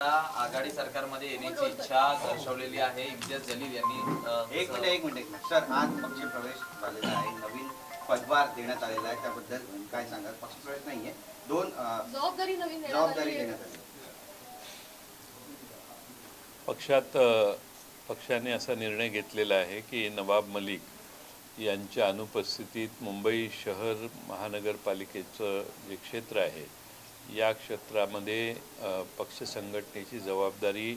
आघाडी सरकारमध्ये येण्याची इच्छा दर्शवलेली आहे. इम्तियाज जलील यांनी एक मिनिट सर, आज पक्ष प्रवेश झालेला आहे, नवीन पदभार देण्यात आलेला आहे, त्याबद्दल काय सांगाल? पक्ष प्रवेश नाहीये, दोन जबाबदारी देण्यात आली. पक्षाने असा निर्णय घेतलेला आहे की नवाब मलिक यांच्या अनुपस्थितीत मुंबई शहर महानगरपालिकेचं जे क्षेत्र आहे या क्षेत्रामध्ये पक्ष संघटनेची जबाबदारी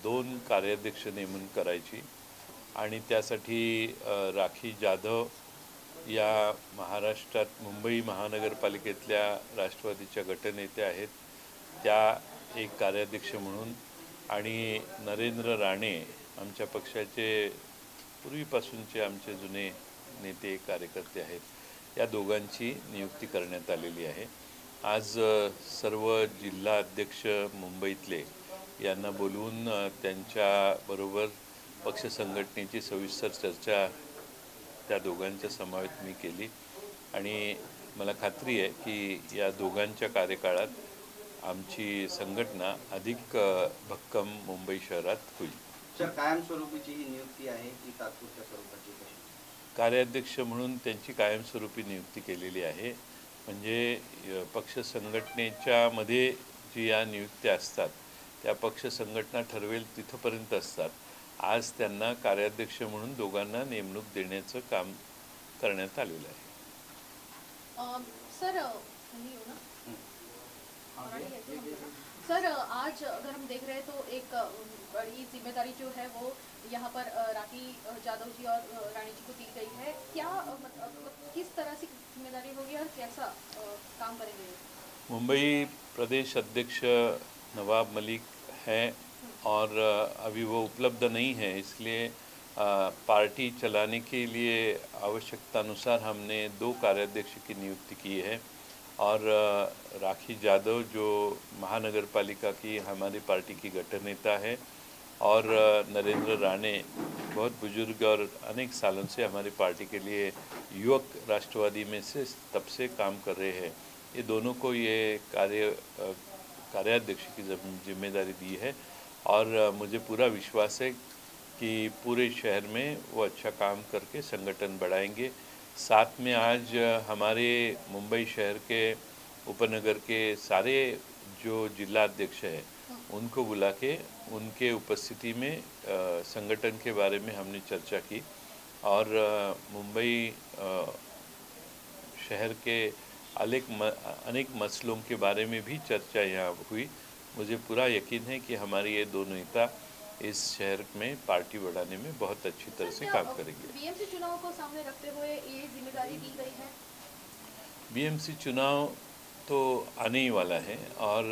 दोन कार्याध्यक्ष नेमून करायची आणि त्यासाठी राखी जाधव या महाराष्ट्रात मुंबई महानगरपालिकेतल्या राष्ट्रवादीच्या गटनेत्या आहेत, त्या एक कार्याध्यक्ष म्हणून, आणि नरेंद्र राणे आमच्या पक्षाचे पूर्वीपासूनचे आमचे जुने नेते कार्यकर्ते आहेत, या दोघांची नियुक्ती करण्यात आलेली आहे. आज सर्व जिल्हा अध्यक्ष मुंबईतले यांना बोलवून त्यांच्याबरोबर पक्ष संघटनेची सविस्तर चर्चा त्या दोघांच्या समावेत मी केली आणि मला खात्री आहे की या दोघांच्या कार्यकाळात आमची संघटना अधिक भक्कम मुंबई शहरात होईल. सर, कायमस्वरूपीची ही नियुक्ती आहे की तात्पुरत्या स्वरूपाची? कार्याध्यक्ष म्हणून त्यांची कायमस्वरूपी नियुक्ती केलेली आहे. म्हणजे पक्ष संघटनेच्या मध्ये जी या नियुक्त्या असतात त्या पक्ष संघटना ठरवेल तिथपर्यंत असतात. आज त्यांना कार्याध्यक्ष म्हणून दोघांना नेमणूक देण्याचं काम करण्यात आलेलं आहे. सर, आज अगर हम देख रहे हैं तो एक बड़ी जिम्मेदारी जो है वो यहाँ पर राखी जाधव जी और रानी जी को दी गई है. क्या मतलब किस तरह से जिम्मेदारी होगी और कैसा काम करेंगे? मुंबई प्रदेश अध्यक्ष नवाब मलिक हैं और अभी वो उपलब्ध नहीं है, इसलिए पार्टी चलाने के लिए आवश्यकता अनुसार हमने दो कार्याध्यक्ष की नियुक्ति की है और राखी जाधव जो महानगर पालिका की हमारी पार्टी की गठनेता है और नरेंद्र राणे बहुत बुजुर्ग और अनेक सालों से हमारी पार्टी के लिए युवक राष्ट्रवादी में से तब से काम कर रहे हैं, ये दोनों को ये कार्याध्यक्ष की जिम्मेदारी दी है और मुझे पूरा विश्वास है कि पूरे शहर में वो अच्छा काम करके संगठन बढ़ाएंगे. साथ में आज हमारे मुंबई शहर के उपनगर के सारे जो जिला अध्यक्ष हैं उनको बुला के उनके उपस्थिति में संगठन के बारे में हमने चर्चा की और मुंबई शहर के अनेक मसलों के बारे में भी चर्चा यहाँ हुई. मुझे पूरा यकीन है कि हमारे ये दोनों नेता इस शहर में पार्टी बढ़ाने में बहुत अच्छी तरह से काम करेंगे. बीएमसी चुनाव को सामने रखते हुए ये जिम्मेदारी दी गई है? बीएमसी चुनाव तो आने ही वाला है और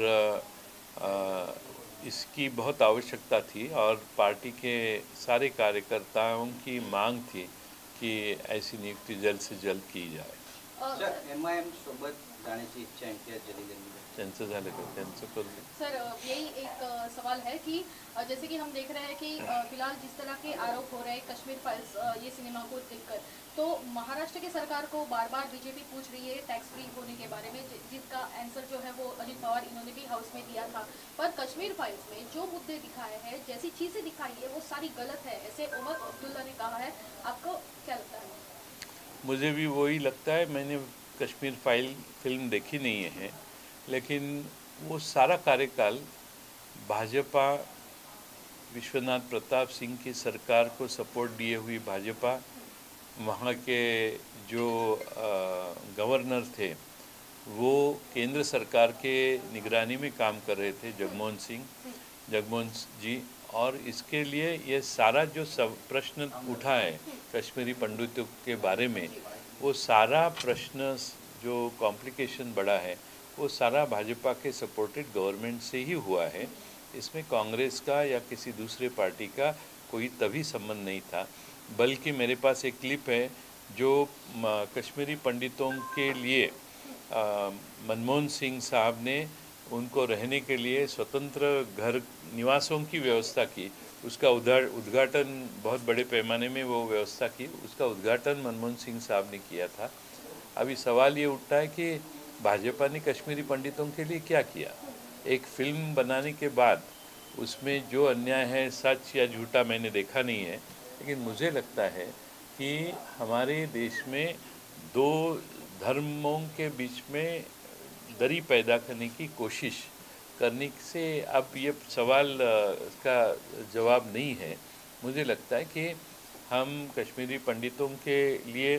इसकी बहुत आवश्यकता थी और पार्टी के सारे कार्यकर्ताओं की मांग थी कि ऐसी नियुक्ति जल्द से जल्द की जाए. एमआयएम सोबत जाण्याची इच्छा इम्तियाज जलील यांनी त्यांचं झालं का? त्यांचं करू. सर, यही एक सवाल है कि जैसे कि हम देख रहे हैं कि फिलहाल जिस तरह के आरोप हो रहे हैं कश्मीर फाइल्स ये सिनेमा को देखकर, तो महाराष्ट्र की सरकार को बार बार बीजेपी पूछ रही है टैक्स फ्री होने के बारे में, जिसका आंसर जो है वो अजित पवार इन्होंने भी हाउस में दिया था. पर कश्मीर फाइल्स में जो मुद्दे दिखाए हैं, जैसी चीज़ें दिखाई है वो सारी गलत है, ऐसे उमर अब्दुल्ला ने कहा है. आपको क्या लगता है? मुझे भी वही लगता है. मैंने कश्मीर फिल्म देखी नहीं है, लेकिन वो सारा कार्यकाल भाजपा, विश्वनाथ प्रताप सिंह की सरकार को सपोर्ट दिए हुई भाजपा, वहाँ के जो गवर्नर थे वो केंद्र सरकार के निगरानी में काम कर रहे थे, जगमोहन जी, और इसके लिए ये सारा जो सब प्रश्न उठा है कश्मीरी पंडितों के बारे में, वो सारा प्रश्न जो कॉम्प्लिकेशन बढ़ा है वो सारा भाजपा के सपोर्टेड गवर्नमेंट से ही हुआ है. इसमें कांग्रेस का या किसी दूसरे पार्टी का कोई तभी संबंध नहीं था. बल्कि मेरे पास एक क्लिप है जो कश्मीरी पंडितों के लिए मनमोहन सिंह साहब ने उनको रहने के लिए स्वतंत्र घर निवासों की व्यवस्था की. उसका उद्घाटन बहुत बड़े पैमाने में वो व्यवस्था की, उसका उद्घाटन मनमोहन सिंह साहब ने किया था. अभी सवाल ये उठता है कि भाजपा ने कश्मीरी पंडितों के लिए क्या किया. एक फिल्म बनाने के बाद उसमें जो अन्याय है, सच या झूठा, मैंने देखा नहीं है, लेकिन मुझे लगता है कि हमारे देश में दो धर्मों के बीच में दरी पैदा करने की कोशिश करने से अब ये सवाल का जवाब नहीं है। मुझे लगता है कि हम कश्मीरी पंडितों के लिए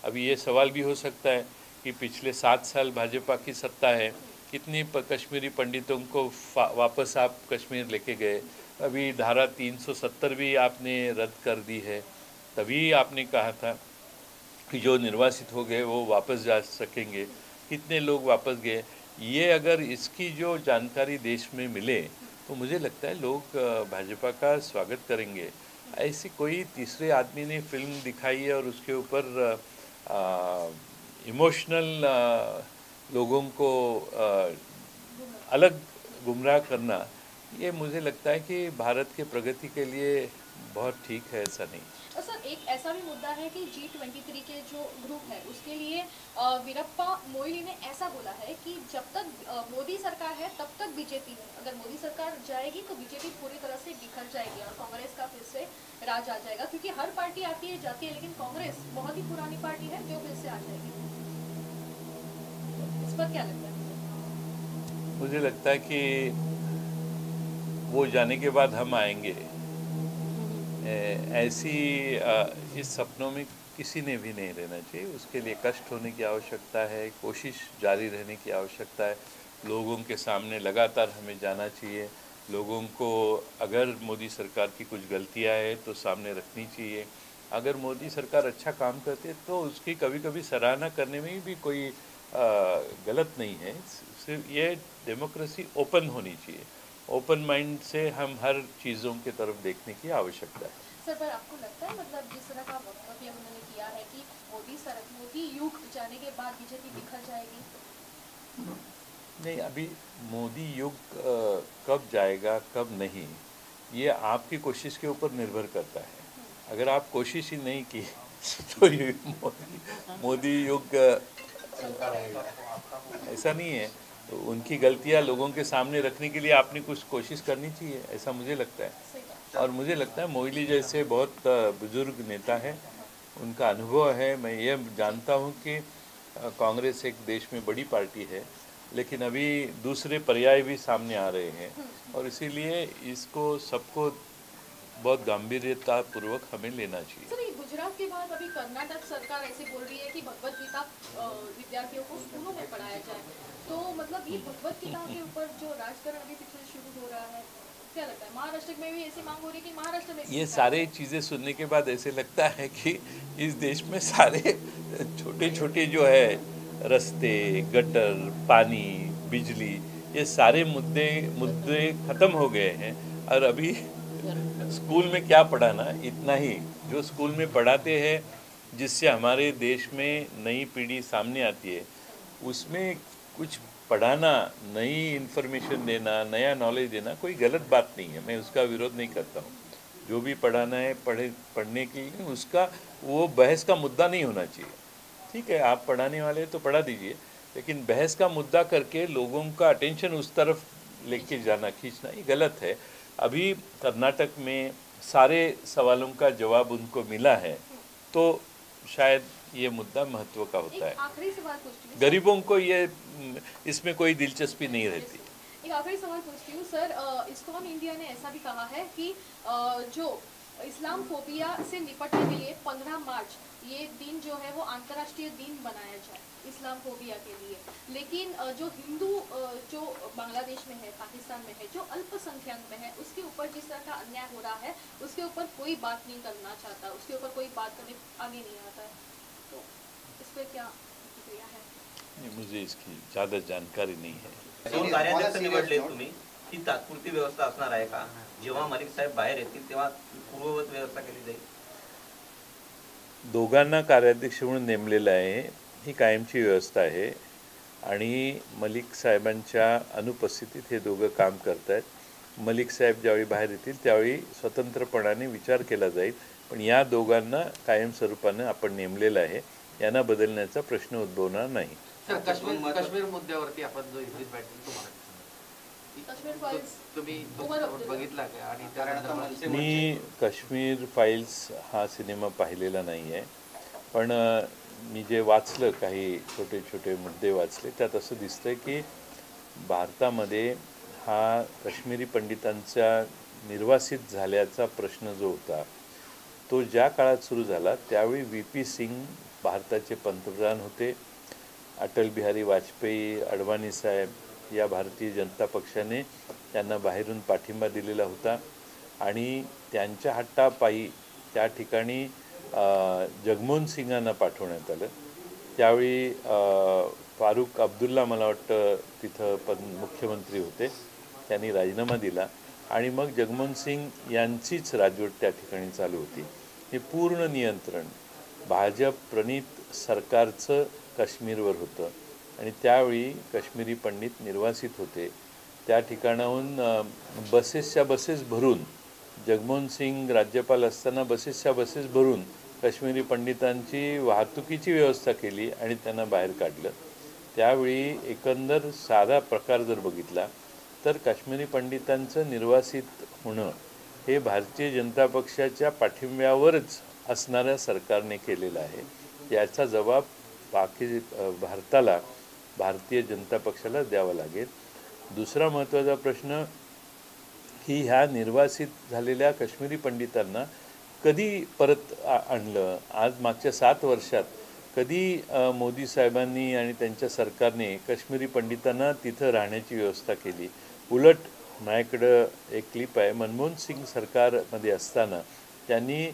अभी ये सवाल भी हो सकता है कि पिछले 7 साल भाजपा की सत्ता है, कितने कश्मीरी पंडितों को वापस आप कश्मीर लेके गए। अभी धारा 370 भी आपने रद्द कर दी है। तभी आपने कहा था कि जो निर्वासित हो गए वो वापस जा सकेंगे, कितने लोग वापस गए। ये अगर इसकी जो जानकारी देश में मिले तो मुझे लगता है लोग भाजपा का स्वागत करेंगे। ऐसी कोई तीसरे आदमी ने फिल्म दिखाई है और उसके ऊपर इमोशनल लोगों को अलग गुमराह करना, ये मुझे लगता है कि भारत के प्रगति के लिए बहुत ठीक है, ऐसा नहीं। सर, एक ऐसा भी मुद्दा है कि G23 के जो ग्रुप है उसके लिए वीरप्पा मोइली ने ऐसा बोला है कि जब तक मोदी सरकार है तब तक बीजेपी है, अगर मोदी सरकार जाएगी तो बीजेपी पूरी तरह से बिखर जाएगी और कांग्रेस का फिर से राज आ जाएगा, क्योंकि हर पार्टी आती है जाती है, लेकिन कांग्रेस बहुत ही पुरानी पार्टी है जो फिर से आ जाएगी। इस पर क्या लगता है? मुझे लगता है कि वो जाने के बाद हम आएंगे, ऐसी इस सपनों में किसी ने भी नहीं रहना चाहिए। उसके लिए कष्ट होने की आवश्यकता है, कोशिश जारी रहने की आवश्यकता है। लोगों के सामने लगातार हमें जाना चाहिए। लोगों को अगर मोदी सरकार की कुछ गलतियां हैं तो सामने रखनी चाहिए। अगर मोदी सरकार अच्छा काम करती है तो उसकी कभी कभी सराहना करने में भी कोई गलत नहीं है। सिर्फ ये डेमोक्रेसी ओपन होनी चाहिए। ओपन माइंड से हम हर चीज़ों की तरफ देखने की आवश्यकता है। सर, पर आपको लगता है मतलब जिस तरह का वक्तव्य उन्होंने किया है कि मोदी युग जाने के बाद बीजेपी बिखर जाएगी? नहीं, अभी मोदी युग कब जाएगा कब नहीं, ये आपकी कोशिश के ऊपर निर्भर करता है। अगर आप कोशिश ही नहीं की तो ये मोदी युग ऐसा नहीं है। तो उनकी गलतियां लोगों के सामने रखने के लिए आपने कुछ कोशिश करनी चाहिए, ऐसा मुझे लगता है। और मुझे लगता है मोइली जैसे बहुत बुजुर्ग नेता है, उनका अनुभव है। मैं ये जानता हूँ कि कांग्रेस एक देश में बड़ी पार्टी है, लेकिन अभी दूसरे पर्याय भी सामने आ रहे हैं और इसीलिए इसको सबको बहुत गंभीरता पूर्वक हमें लेना चाहिए। सर, ये गुजरात के बाद अभी कर्नाटक सरकार ऐसे बोल रही है कि भगवत गीता विद्यार्थियों को स्कूलों में पढ़ाया जाए, तो मतलब ये भगवत गीता के ऊपर जो राजकारण अभी पिछले शुरू हो रहा है, क्या लगता है महाराष्ट्र में भी ऐसी मांग हो रही है कि महाराष्ट्र में ये सारे चीज़ें सुनने के बाद ऐसे लगता है कि इस देश में सारे छोटे छोटे जो है रास्ते, गटर, पानी, बिजली, ये सारे मुद्दे ख़त्म हो गए हैं। और अभी स्कूल में क्या पढ़ाना, इतना ही जो स्कूल में पढ़ाते हैं जिससे हमारे देश में नई पीढ़ी सामने आती है, उसमें कुछ पढ़ाना, नई इन्फॉर्मेशन देना, नया नॉलेज देना कोई गलत बात नहीं है। मैं उसका विरोध नहीं करता हूँ। जो भी पढ़ाना है पढ़ने के लिए उसका वो बहस का मुद्दा नहीं होना चाहिए। ठीक है, आप पढ़ाने वाले तो पढ़ा दीजिए, लेकिन बहस का मुद्दा करके लोगों का अटेंशन उस तरफ लेके जाना, खींचना, ये गलत है। अभी कर्नाटक में सारे सवालों का जवाब उनको मिला है, तो शायद ये मुद्दा महत्व का होता है। आखिरी सवाल पूछती हूँ, गरीबों को ये इसमें कोई दिलचस्पी नहीं रहती। एक आखिरी सवाल पूछती हूँ सर, इस्कॉन इंडिया ने ऐसा भी कहा है कि जो इस्लामफोबिया से निपटने के लिए 15 मार्च ये दिन जो है वो अंतर्राष्ट्रीय दिन बनाया जाए इस्लामफोबिया के लिए, लेकिन जो हिंदू जो बांग्लादेश में है, पाकिस्तान में है, जो अल्पसंख्यक में है, उसके ऊपर जिस तरह का अन्याय हो रहा है उसके ऊपर कोई बात नहीं करना चाहता, उसके ऊपर कोई बात करने आगे नहीं आता है, तो इस पर क्या प्रतिक्रिया है? मुझे इसकी ज़्यादा जानकारी नहीं है। दोन कार्याध्यक्ष निवडले तुम्ही, ही तात्पुरती व्यवस्था असणार आहे का? जेव्हा मलिक साहेब बाहेर येतील तेव्हा पूर्ववत व्यवस्था केली जाईल? दोघांना कार्याध्यक्ष म्हणून नेमलेलं आहे, ही कायमची व्यवस्था आहे आणि मलिक साहेबांच्या अनुपस्थितीत हे दोघं काम करत आहेत. मलिक साहेब ज्यावेळी बाहेर येतील त्यावेळी स्वतंत्रपणाने विचार केला जाईल, पण या दोघांना कायम स्वरूपानं आपण नेमलेलं आहे, यांना बदलण्याचा प्रश्न उद्भवणार नाही. कश्मीर मुद्द्यावरती आपण जो इंग्लिश बॅटिंग तुम्हाला काश्मीर फाईल्स तुम्ही तो उमर चित्रपट बघितला का? आणि कारण आता त्यानंतर मनसे मी काश्मीर फाईल्स हा सिनेमा पाहिलेला नाही आहे, पण मी जे वाचलं काही छोटे छोटे मुद्दे वाचले त्यात असं दिसतंय की भारतामध्ये हा काश्मीरी पंडितांच्या निर्वासित झाल्याचा प्रश्न जो होता तो ज्या काळात सुरू झाला त्यावेळी व्ही.पी. सिंग भारताचे पंतप्रधान होते. अटल बिहारी वाजपेयी, अडवाणी साहेब या भारतीय जनता पक्षाने त्यांना बाहेरून पाठिंबा दिलेला होता आणि त्यांच्या हट्टापायी त्या ठिकाणी जगमोहन सिंगांना पाठवण्यात आलं. त्यावेळी फारुख अब्दुल्ला मला वाटतं तिथं मुख्यमंत्री होते. त्यांनी राजीनामा दिला आणि मग जगमोहन सिंग यांचीच राजवट त्या ठिकाणी चालू होती. हे पूर्ण नियंत्रण भाजप प्रणित सरकारचं काश्मीरवर होतं आणि त्यावेळी काश्मीरी पंडित निर्वासित होते. त्या ठिकाणाहून बसेसच्या बसेस भरून जगमोहन सिंग राज्यपाल असताना बसेसच्या बसेस भरून काश्मीरी पंडितांची वाहतुकीची व्यवस्था केली आणि त्यांना बाहेर काढलं. त्यावेळी एकंदर साधा प्रकार जर बघितला तर काश्मीरी पंडितांचं निर्वासित होणं हे भारतीय जनता पक्षाच्या पाठिंब्यावरच असणाऱ्या सरकारने केलेलं आहे. याचा जबाब भारताला, भारतीय जनता पक्षाला द्यावा लागेल. दुसरा महत्त्वाचा प्रश्न की ह्या निर्वासित झालेल्या काश्मीरी पंडितांना कधी परत आणलं. आज मागच्या 7 वर्षात कधी मोदी साहेबांनी आणि त्यांच्या सरकारने काश्मीरी पंडितांना तिथं राहण्याची व्यवस्था केली. उलट माझ्याकडं एक क्लिप आहे, मनमोहन सिंग सरकारमध्ये असताना त्यांनी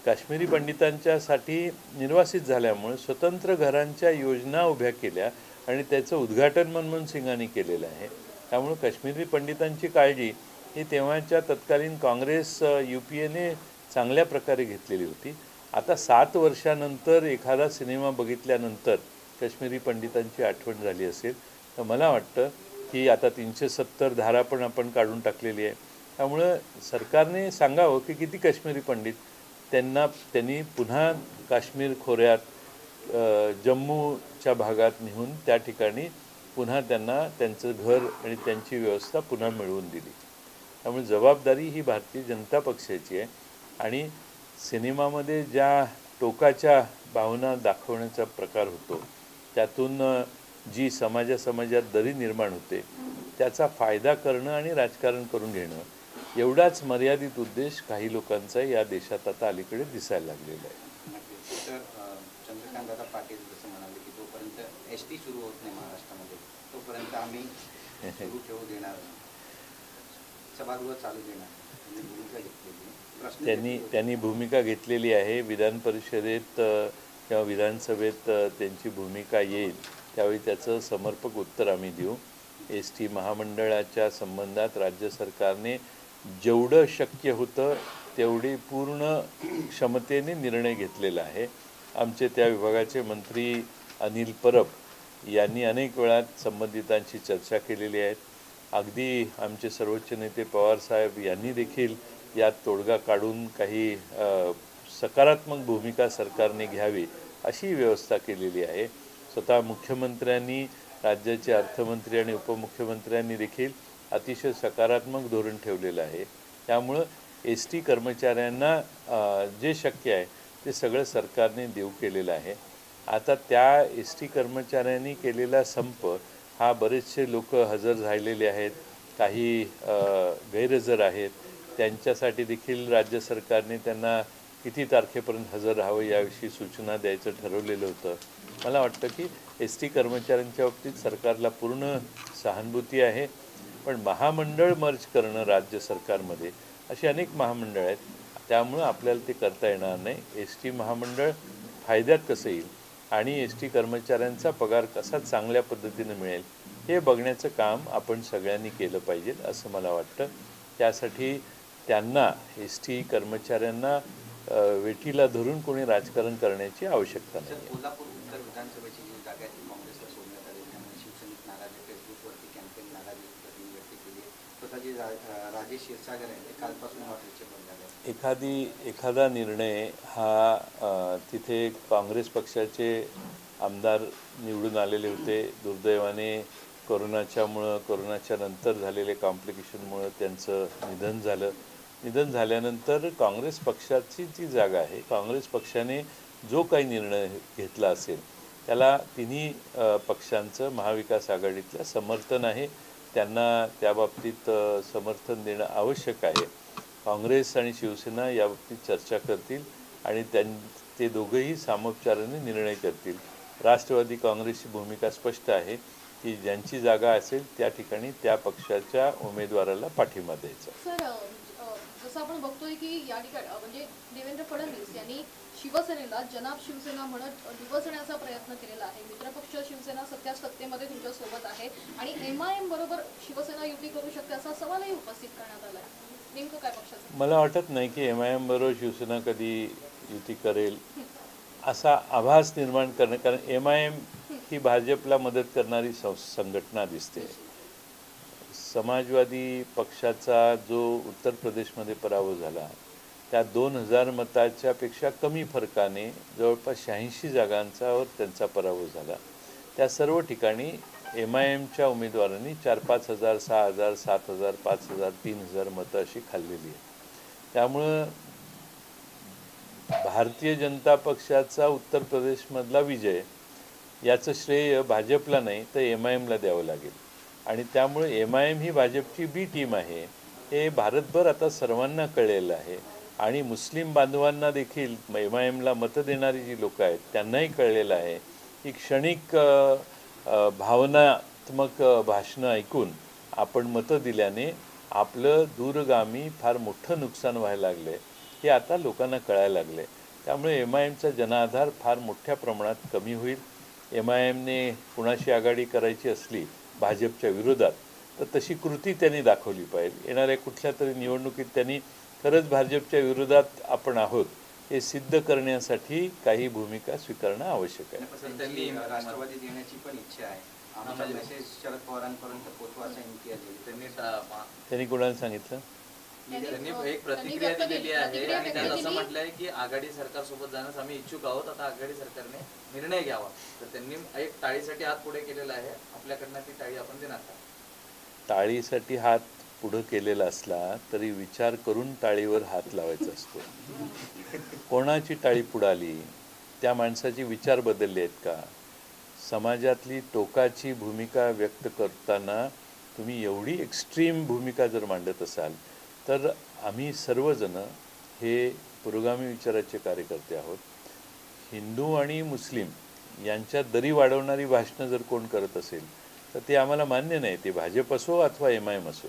काश्मीरी पंडितांच्यासाठी निर्वासित झाल्यामुळे स्वतंत्र घरांच्या योजना उभ्या केल्या आणि त्याचं उद्घाटन मनमोहन सिंगांनी केलेलं आहे. त्यामुळे काश्मीरी पंडितांची काळजी ही तेव्हाच्या तत्कालीन काँग्रेस UPAने चांगल्या प्रकारे घेतलेली होती. आता 7 वर्षानंतर एखादा सिनेमा बघितल्यानंतर काश्मीरी पंडितांची आठवण झाली असेल तर मला वाटतं की आता 370 धारा पण आपण काढून टाकलेली आहे. त्यामुळं सरकारने सांगावं की किती काश्मीरी पंडित त्यांनी पुन्हा काश्मीर खोऱ्यात जम्मूच्या भागात नेऊन त्या ठिकाणी पुन्हा त्यांना त्यांचं घर आणि त्यांची व्यवस्था पुन्हा मिळवून दिली. त्यामुळे जबाबदारी ही भारतीय जनता पक्षाची आहे आणि सिनेमामध्ये ज्या टोकाच्या भावना दाखवण्याचा प्रकार होतो त्यातून जी समाजात दरी निर्माण होते त्याचा फायदा करणं आणि राजकारण करून घेणं एवढाच मर्यादित उद्देश काही लोकांचा या देशात आता अलीकडे दिसायला लागलेला आहे. तर चंद्रकांत दादा पाटील जसं म्हणाले की जोपर्यंत ST सुरू होत नाही महाराष्ट्रामध्ये तोपर्यंत आम्ही सुरू ठेवू देणार नाही, सभागृह चालू देणार नाही, भूमिका घेतलेली. त्यांनी भूमिका घेतलेली आहे. विधान परिषदेत किंवा विधानसभेत त्यांची भूमिका येईल त्यावेळी त्याचं समर्पक उत्तर आम्ही देऊ. ST महामंडळाच्या संबंधात राज्य सरकारने जेवढं शक्य होतं तेवढी पूर्ण क्षमतेने निर्णय घेतलेला आहे. आमचे त्या विभागाचे मंत्री अनिल परब यांनी अनेक वेळा संबंधितांशी चर्चा केलेली आहे. अगदी आमचे सर्वोच्च नेते पवारसाहेब यांनी देखील यात तोडगा काढून काही सकारात्मक भूमिका सरकारने घ्यावी अशी व्यवस्था केलेली आहे. स्वतः मुख्यमंत्र्यांनी, राज्याचे अर्थमंत्री आणि उपमुख्यमंत्र्यांनी देखील अतिशय सकारात्मक धोरण ठेवलेलं आहे. त्यामुळं ST कर्मचाऱ्यांना जे शक्य आहे ते सगळं सरकारने देऊ केलेलं आहे. आता त्या ST कर्मचाऱ्यांनी केलेला संप हा बरेचसे लोक हजर झालेले आहेत, काही गैरहजर आहेत. त्यांच्यासाठी देखील राज्य सरकारने त्यांना किती तारखेपर्यंत हजर राहावं याविषयी सूचना द्यायचं ठरवलेलं होतं. मला वाटतं की ST कर्मचाऱ्यांच्या बाबतीत सरकारला पूर्ण सहानुभूती आहे. पण महामंडळ मर्ज करणं राज्य सरकारमध्ये अशी अनेक महामंडळ आहेत, त्यामुळं आपल्याला ते करता येणार नाही. ST महामंडळ फायद्यात कसं येईल आणि ST कर्मचाऱ्यांचा पगार कसा चांगल्या पद्धतीनं मिळेल हे बघण्याचं काम आपण सगळ्यांनी केलं पाहिजे असं मला वाटतं. त्यासाठी त्यांना ST कर्मचाऱ्यांना वेठीला धरून कोणी राजकारण करण्याची आवश्यकता नाही. कोल्हापूर उत्तर विधानसभेची जी जागा आहे ती काँग्रेसला सोडण्यात आली, त्यामुळे शिवसेनेत नाराजी, फेसबुकवरती कॅम्पेन नाराजी व्यक्त केली आहे. स्वतःचे राजेश क्षीरसागर आहे ते कालपासून हॉटेलचे बंद झाले. एखादा निर्णय हा तिथे काँग्रेस पक्षाचे आमदार निवडून आलेले होते. दुर्दैवाने कोरोनाच्या नंतर झालेले कॉम्प्लिकेशनमुळं त्यांचं निधन झालं. निधन झाल्यानंतर काँग्रेस पक्षाची जी जागा आहे, काँग्रेस पक्षाने जो काही निर्णय घेतला असेल त्याला तिन्ही पक्षांचं महाविकास आघाडीतलं समर्थन आहे. त्यांना त्याबाबतीत समर्थन देणं आवश्यक आहे. काँग्रेस आणि शिवसेना याबाबतीत चर्चा करतील आणि ते दोघंही सामोपचाराने निर्णय करतील. राष्ट्रवादी काँग्रेसची भूमिका स्पष्ट आहे की ज्यांची जागा असेल त्या ठिकाणी त्या पक्षाच्या उमेदवाराला पाठिंबा द्यायचा. सर, जसं आपण बघतोय की या ठिकाणी म्हणजे देवेंद्र फडणवीस यांनी शिवसेनेला जनाब शिवसेना म्हणत डिवचण्याचा प्रयत्न केलेला आहे. मित्रपक्ष शिवसेना सध्या सत्तेमध्ये तुमच्या सोबत आहे आणि MIM बरोबर शिवसेना युती करू शकते असा सवालही उपस्थित करण्यात आला आहे. नेमकं काय पक्षाचं? मला वाटत नाही की MIM बरोबर शिवसेना कधी युती करेल असा आभास निर्माण करणं, कारण MIM ही भाजपला मदत करणारी संघटना दिसते. समाजवादी पक्षाचा जो उत्तर प्रदेशमध्ये पराभव झाला त्या 2000 मताच्या पेक्षा कमी फरकाने जवळपास 86 जागांच्यावर त्यांचा पराभव झाला. त्या सर्व ठिकाणी MIMच्या उमेदवारांनी 4-5 हजार, 6 हजार, 7 हजार, 5 हजार, 3 हजार मतं अशी खाल्लेली आहे. त्यामुळं भारतीय जनता पक्षाचा उत्तर प्रदेशमधला विजय याचं श्रेय भाजपला नाही तर MIMला द्यावं लागेल. आणि त्यामुळे MIM ही भाजपची बी टीम आहे हे भारतभर आता सर्वांना कळलेलं आहे. आणि मुस्लिम बांधवांना देखील MIMला मतं देणारी जी लोकं आहेत त्यांनाही कळलेलं आहे की क्षणिक भावनात्मक भाषणं ऐकून आपण मतं दिल्याने आपलं दूरगामी फार मोठं नुकसान व्हायला लागलं आहे हे आता लोकांना कळायला लागलं आहे. त्यामुळे MIMचा जनाधार फार मोठ्या प्रमाणात कमी होईल. MIMने कुणाशी आघाडी करायची असली भाजपच्या विरोधात तर तशी कृती त्यांनी दाखवली पाहिजे. येणाऱ्या कुठल्या तरी निवडणुकीत त्यांनी खरंच भाजपच्या विरोधात आपण आहोत हे सिद्ध करण्यासाठी काही भूमिका स्वीकारणं आवश्यक आहे. त्यांनी राष्ट्रवादी देण्याची पण इच्छा आहे. आमचा मेसेज शरद पवारांपर्यंत पोहोचवायचा इम्तियाज आहे. त्यांनी कोणाला सांगितलं? त्यांनी एक प्रतिक्रिया दिलेली आहे आणि त्यांनी असं म्हटलंय की आघाडी सरकार सोबत जाण्यास आम्ही इच्छुक आहोत. आता आघाडी सरकारने निर्णय घ्यावा. तर त्यांनी एक टाळीसाठी हात पुढे केलेला आहे. आपल्याकडनं ती टाळी आपण देणार का? टाळीसाठी हात पुढं केलेला असला तरी विचार करून टाळीवर हात लावायचा असतो. कोणाची टाळी पुढाली? त्या माणसाचे विचार बदलले आहेत का? समाजातली टोकाची भूमिका व्यक्त करताना तुम्ही एवढी एक्स्ट्रीम भूमिका जर मांडत असाल तर आम्ही सर्वजण हे पुरोगामी विचाराचे कार्यकर्ते आहोत. हिंदू आणि मुस्लिम यांच्यात दरी वाढवणारी भाषणं जर कोण करत असेल तर ते आम्हाला मान्य नाही. ते भाजप असो अथवा MIM असो.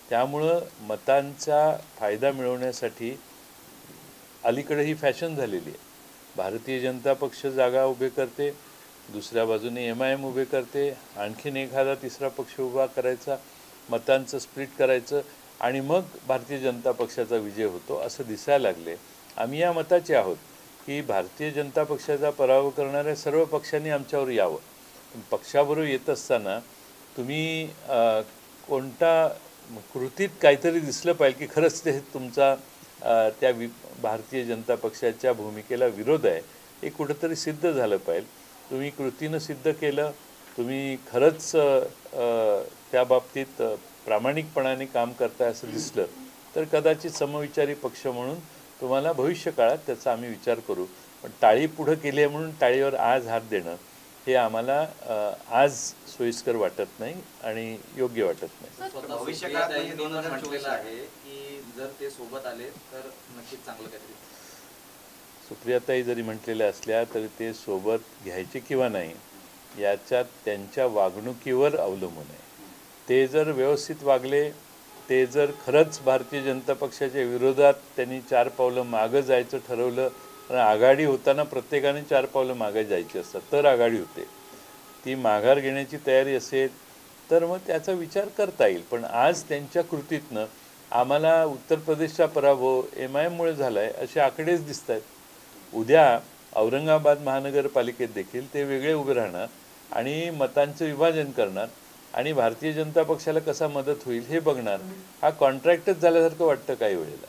त्यामुळं मतांचा फायदा मिळवण्यासाठी अलीकडे ही फॅशन झालेली आहे. भारतीय जनता पक्ष जागा उभे करते, दुसऱ्या बाजूने MIM उभे करते, आणखीन एखादा तिसरा पक्ष उभा करायचा, मतांचं स्प्लिट करायचं आणि मग भारतीय जनता पक्षाचा विजय होतो असं दिसायला लागले. आम्ही या मताचे आहोत की भारतीय जनता पक्षाचा पराभव करणाऱ्या सर्व पक्षांनी आमच्यावर यावं. पक्षाबरोबर येत असताना तुम्ही कोणता कृतीत काहीतरी दिसलं पाहिजे की खरंच ते तुमचा त्या भारतीय जनता पक्षाच्या भूमिकेला विरोध आहे हे कुठंतरी सिद्ध झालं पाहिजे. तुम्ही कृतीनं सिद्ध केलं, तुम्ही खरंच त्या बाबतीत प्रामाणिकपणाने काम करताय असं दिसलं तर कदाचित समविचारी पक्ष म्हणून तुम्हाला भविष्य काळात त्याचा आम्ही विचार करू. पण टाळी पुढं केली आहे म्हणून टाळीवर आज हात देणं हे आम्हाला आज सोयीस्कर वाटत नाही आणि योग्य वाटत नाही. भविष्यकाळात म्हणजे 2024 आहे की जर ते सोबत आले तर नक्कीच चांगलं काहीतरी. सुप्रियाताई जरी म्हटलेल्या असल्या तरी ते सोबत घ्यायचे किंवा नाही याच्यात त्यांच्या वागणुकीवर अवलंबून आहे. ते जर व्यवस्थित वागले, ते जर खरंच भारतीय जनता पक्षाच्या विरोधात त्यांनी 4 पावलं मागं जायचं ठरवलं, आणि आघाडी होताना प्रत्येकाने 4 पावलं मागे जायची असतात तर आघाडी होते, ती माघार घेण्याची तयारी असेल तर मग त्याचा विचार करता येईल. पण आज त्यांच्या कृतीतनं आम्हाला उत्तर प्रदेशचा पराभव MIMमुळे झाला आहे असे आकडेच दिसत आहेत. उद्या औरंगाबाद महानगरपालिकेत देखील ते वेगळे उभे राहणार आणि मतांचं विभाजन करणार आणि भारतीय जनता पक्षाला कसा मदत होईल हे बघणार. हा कॉन्ट्रॅक्टच झाल्यासारखं वाटतं काही वेळेला.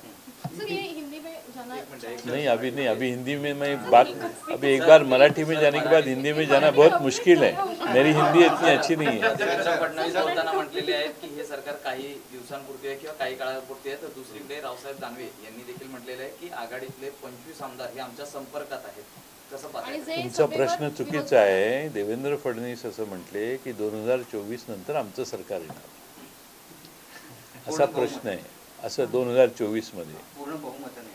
नहीं अभी हिंदी में मैं बात, अभी एक बार मराठी में जाने के बाद हिंदी में जाना बहुत मुश्किल है. मेरी हिंदी इतनी अच्छी नहीं है. देवेंद्र फडणवीस बोलताना म्हटलेले आहेत की हे सरकार काही दिवसांपुरती आहे किंवा काही काळापुरती आहे. तर दुसरीकडे रावसाहेब दानवे यांनी देखील म्हटलेलं आहे की आघाडीतले 25 आमदार हे आमच्या संपर्कात आहेत. कसं पाहताय? तुमचा प्रश्न चुकीचा आहे. देवेंद्र फडणवीस असं म्हटले की 2024 नंतर आमचं सरकार येणार असा प्रश्न आहे. असं 2024 मध्ये पूर्ण बहुमताने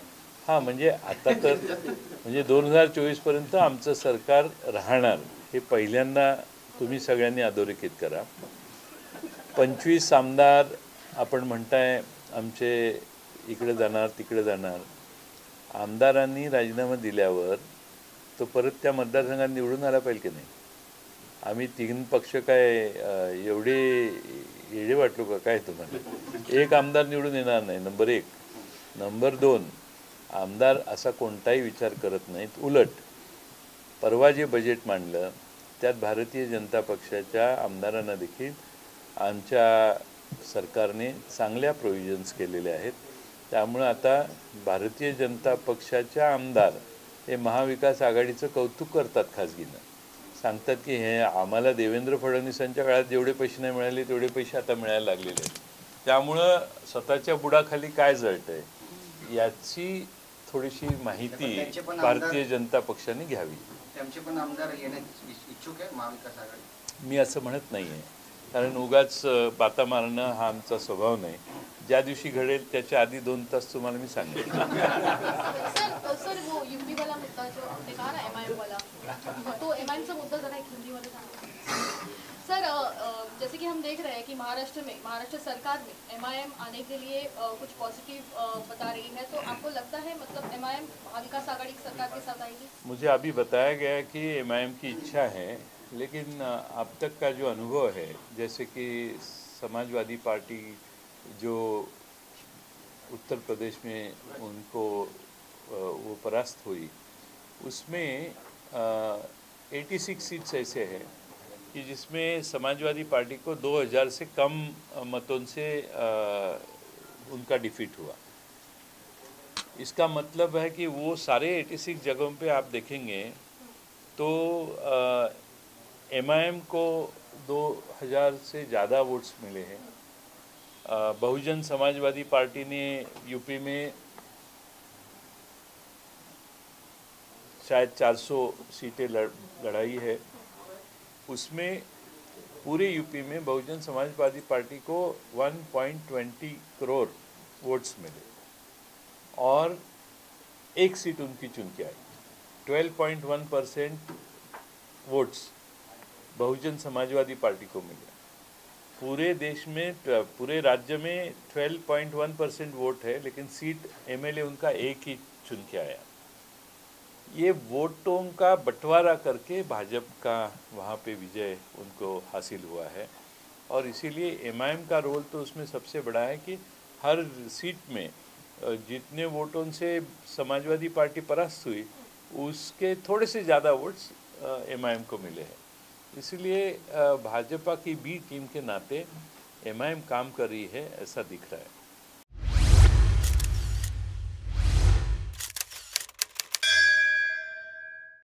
हां, म्हणजे आता तर म्हणजे 2024 पर्यंत आमचं सरकार राहणार हे पहिल्यांदा तुम्ही सगळ्यांनी अधोरेखित करा. 25 आमदार आपण म्हणताय आमचे इकडे जाणार तिकडे जाणार. आमदारांनी राजीनामा दिल्यावर तो परत त्या मतदारसंघात निवडून आला पाहिजे की नाही. आम्ही 3 पक्ष काय एवढे येडे वाटलो का काय तुम्हाला. एक आमदार निवडून येणार नाही, नंबर 1. नंबर 2, आमदार असा कोणताही विचार करत नाहीत. उलट परवा जे बजेट मांडलं त्यात भारतीय जनता पक्षाच्या आमदारांना देखील आमच्या सरकारने चांगल्या प्रोव्हिजन्स केलेले आहेत. त्यामुळं आता भारतीय जनता पक्षाच्या आमदार हे महाविकास आघाडीचं कौतुक करतात खाजगीनं. सांगतात की हे आम्हाला देवेंद्र फडणवीसांच्या काळात जेवढे पैसे नाही मिळाले तेवढे पैसे आता मिळायला लागलेले आहेत. त्यामुळं स्वतःच्या बुडाखाली काय जळतंय याची थोडीशी माहिती भारतीय जनता पक्षाने घ्यावी. त्यांचे पण आमदार येण्यास इच्छुक आहे महाविकास आघाडी. मी असं म्हणत नाही आहे, कारण उगाच बाता मारणं हा आमचा स्वभाव नाही. ज्या दिवशी घडेल त्याच्या आधी 2 तास तुम्हाला मी सांगेन. सर वो यूपी वाला मुद्दा जो आपने कहा ना एमआईएम वाला, तो एमआईएम का मुद्दा जरा एक हिंदी में बताना सर. जैसे कि हम देख रहे हैं कि महाराष्ट्र सरकार में एमआईएम आने के लिए कुछ पॉजिटिव बता रही है. तो आपको लगता है मतलब एमआईएम महाविकास आघाड़ी की सरकार के साथ आएगी? मुझे अभी बताया गया कि एमआईएम की इच्छा है, लेकिन अब तक का जो अनुभव है, जैसे कि समाजवादी पार्टी जो उत्तर प्रदेश में उनको वो परास्त हुई, उसमें 86 सीट्स ऐसे हैं कि जिसमें समाजवादी पार्टी को 2000 से कम मतों से उनका डिफीट हुआ. इसका मतलब है कि वो सारे 86 जगहों पे आप देखेंगे तो एमआईएम को 2000 से ज़्यादा वोट्स मिले हैं. बहुजन समाजवादी पार्टी ने यूपी में शायद 400 सीटें लड़ाई है. उसमें पूरे यूपी में बहुजन समाजवादी पार्टी को 1.20 करोड़ वोट्स मिले और 1 सीट उनकी चुन के आई. 12.1% वोट्स बहुजन समाजवादी पार्टी को मिले. पूरे देश में पूरे राज्य में 12.1% वोट है, लेकिन सीट एमएलए उनका 1 ही चुन के आया. ये वोटों का बंटवारा करके भाजपा का वहाँ पे विजय उनको हासिल हुआ है. और इसीलिए एमआईएम का रोल तो उसमें सबसे बड़ा है कि हर सीट में जितने वोटों से समाजवादी पार्टी परास्त हुई उसके थोड़े से ज़्यादा वोट्स एमआईएम को मिले हैं. इसलिए भाजपा की बी टीम के नाते एमआईएम काम कर रही है ऐसा दिख रहा है.